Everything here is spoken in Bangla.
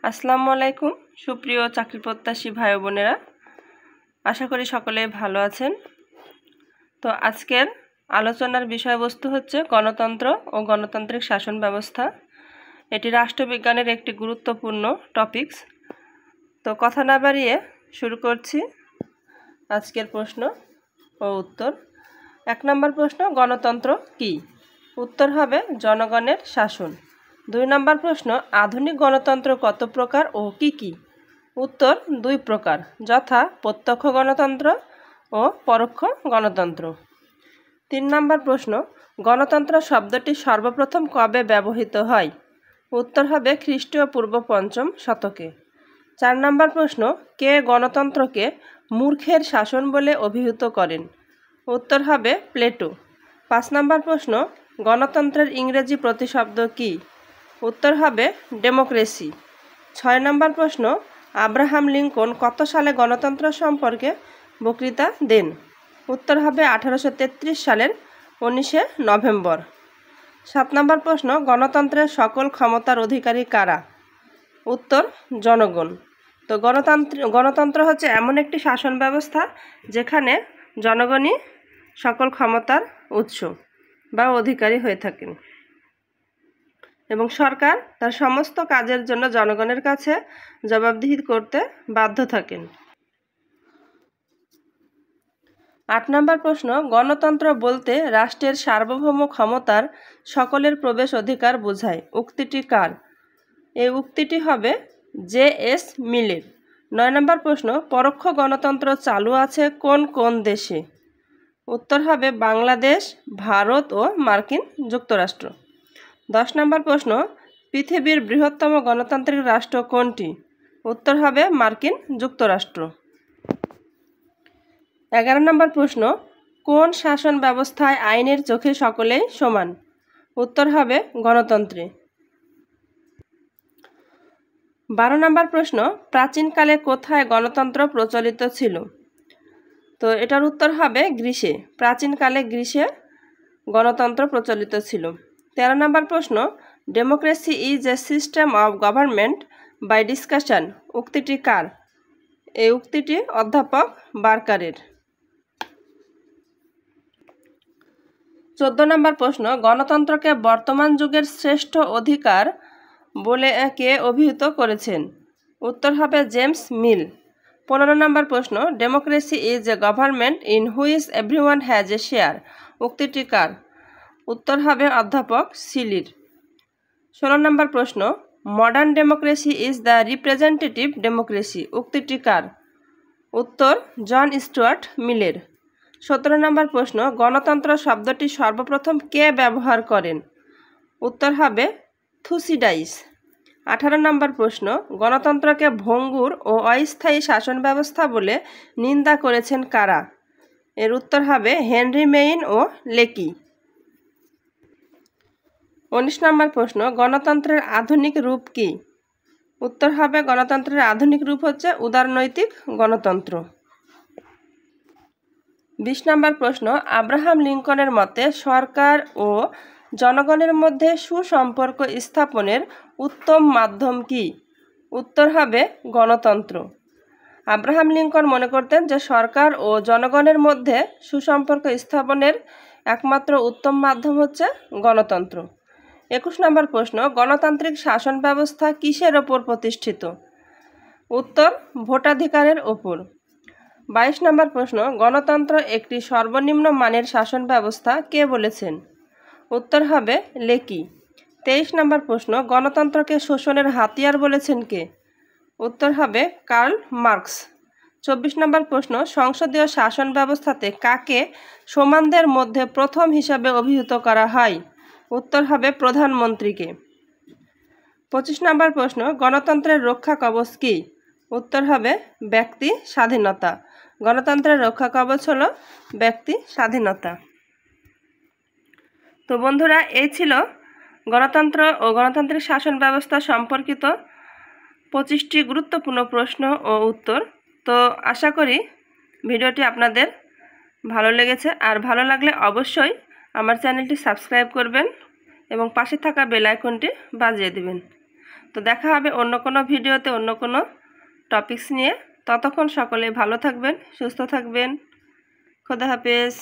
আসসালামু আলাইকুম সুপ্রিয় চাকরি প্রত্যাশী ভাই বোনেরা, আশা করি সকলে ভালো আছেন। তো আজকের আলোচনার বিষয়বস্তু হচ্ছে গণতন্ত্র ও গণতান্ত্রিক শাসন ব্যবস্থা। এটি রাষ্ট্রবিজ্ঞানের একটি গুরুত্বপূর্ণ টপিকস। তো কথা না বাড়িয়ে শুরু করছি আজকের প্রশ্ন ও উত্তর। 1 নম্বর প্রশ্ন, গণতন্ত্র কি? উত্তর হবে জনগণের শাসন। 2 নম্বর প্রশ্ন, আধুনিক গণতন্ত্র কত প্রকার ও কি কি? উত্তর 2 প্রকার, যথা প্রত্যক্ষ গণতন্ত্র ও পরোক্ষ গণতন্ত্র। 3 নম্বর প্রশ্ন, গণতন্ত্র শব্দটি সর্বপ্রথম কবে ব্যবহৃত হয়? উত্তর হবে খ্রিস্টীয় পূর্ব 5ম শতকে। 4 নম্বর প্রশ্ন, কে গণতন্ত্রকে মূর্খের শাসন বলে অভিহিত করেন? উত্তর হবে প্লেটো। 5 নম্বর প্রশ্ন, গণতন্ত্রের ইংরেজি প্রতিশব্দ কি? উত্তর হবে ডেমোক্রেসি। 6 নম্বর প্রশ্ন, আব্রাহাম লিঙ্কন কত সালে গণতন্ত্র সম্পর্কে বক্তৃতা দেন? উত্তর হবে 1833 সালের 19শে নভেম্বর। 7 নম্বর প্রশ্ন, গণতন্ত্রের সকল ক্ষমতার অধিকারী কারা? উত্তর জনগণ। তো গণতন্ত্র হচ্ছে এমন একটি শাসন ব্যবস্থা যেখানে জনগণই সকল ক্ষমতার উৎস বা অধিকারী হয়ে থাকেন এবং সরকার তার সমস্ত কাজের জন্য জনগণের কাছে জবাবদিহি করতে বাধ্য থাকেন। 8 নম্বর প্রশ্ন, গণতন্ত্র বলতে রাষ্ট্রের সার্বভৌম ক্ষমতার সকলের প্রবেশ অধিকার বোঝায়। উক্তিটি কার? এই উক্তিটি হবে জে.এস. মিলের। 9 নম্বর প্রশ্ন, পরোক্ষ গণতন্ত্র চালু আছে কোন কোন দেশে? উত্তর হবে বাংলাদেশ, ভারত ও মার্কিন যুক্তরাষ্ট্র। 10 নম্বর প্রশ্ন, পৃথিবীর বৃহত্তম গণতান্ত্রিক রাষ্ট্র কোনটি? উত্তর হবে মার্কিন যুক্তরাষ্ট্র। 11 নম্বর প্রশ্ন, কোন শাসন ব্যবস্থায় আইনের চোখে সকলেই সমান? উত্তর হবে গণতন্ত্রে। 12 নম্বর প্রশ্ন, প্রাচীনকালে কোথায় গণতন্ত্র প্রচলিত ছিল? তো এটার উত্তর হবে গ্রীসে। প্রাচীনকালে গ্রীসে গণতন্ত্র প্রচলিত ছিল। 13 নম্বর প্রশ্ন, democracy is a system of government by discussion. উক্তিটি কার? এই উক্তিটি অধ্যাপক বার্কারের। 14 নম্বর প্রশ্ন, গণতন্ত্রকে বর্তমান যুগের শ্রেষ্ঠ অধিকার বলে কে অভিহিত করেছেন? উত্তর হবে জেমস মিল। 15 নম্বর প্রশ্ন, democracy is a government in which everyone has a share. উক্তিটি কার? উত্তর হবে অধ্যাপক সিলির। 16 নম্বর প্রশ্ন, modern democracy is the representative democracy. উক্তিটি কার? উত্তর জন স্টুয়ার্ট মিলের। 17 নম্বর প্রশ্ন, গণতন্ত্র শব্দটি সর্বপ্রথম কে ব্যবহার করেন? উত্তর হবে থুসিডাইস। 18 নম্বর প্রশ্ন, গণতন্ত্রকে ভঙ্গুর ও অস্থায়ী শাসন ব্যবস্থা বলে নিন্দা করেছেন কারা? এর উত্তর হবে হেনরি মেইন ও লেকি। 19 নম্বর প্রশ্ন, গণতন্ত্রের আধুনিক রূপ কি? উত্তর হবে গণতন্ত্রের আধুনিক রূপ হচ্ছে উদারনৈতিক গণতন্ত্র। 20 নম্বর প্রশ্ন, আব্রাহাম লিঙ্কনের মতে সরকার ও জনগণের মধ্যে সুসম্পর্ক স্থাপনের উত্তম মাধ্যম কি? উত্তর হবে গণতন্ত্র। আব্রাহাম লিঙ্কন মনে করতেন যে সরকার ও জনগণের মধ্যে সুসম্পর্ক স্থাপনের একমাত্র উত্তম মাধ্যম হচ্ছে গণতন্ত্র। 21 নম্বর প্রশ্ন, গণতান্ত্রিক শাসন ব্যবস্থা কিসের ওপর প্রতিষ্ঠিত? উত্তর ভোটাধিকারের ওপর। 22 নম্বর প্রশ্ন, গণতন্ত্র একটি সর্বনিম্ন মানের শাসন ব্যবস্থা কে বলেছেন? উত্তর হবে লেকি। 23 নম্বর প্রশ্ন, গণতন্ত্রকে শোষণের হাতিয়ার বলেছেন কে? উত্তর হবে কার্ল মার্কস। 24 নম্বর প্রশ্ন, সংসদীয় শাসন ব্যবস্থাতে কাকে সমানদের মধ্যে প্রথম হিসাবে অভিহিত করা হয়? উত্তর হবে প্রধানমন্ত্রীকে। 25 নম্বর প্রশ্ন, গণতন্ত্রের রক্ষা কবচ কি? উত্তর হবে ব্যক্তি স্বাধীনতা। গণতন্ত্রের রক্ষা কবচ হলো ব্যক্তি স্বাধীনতা। তো বন্ধুরা, এই ছিল গণতন্ত্র ও গণতান্ত্রিক শাসন ব্যবস্থা সম্পর্কিত 25টি গুরুত্বপূর্ণ প্রশ্ন ও উত্তর। তো আশা করি ভিডিওটি আপনাদের ভালো লেগেছে, আর ভালো লাগলে অবশ্যই আমার চ্যানেলটি সাবস্ক্রাইব করবেন এবং পাশে থাকা বেল আইকনটি বাজিয়ে দেবেন। তো দেখা হবে অন্য কোনো ভিডিওতে অন্য কোনো টপিকস নিয়ে। ততক্ষণ সকলে ভালো থাকবেন, সুস্থ থাকবেন। খোদা হাফেজ।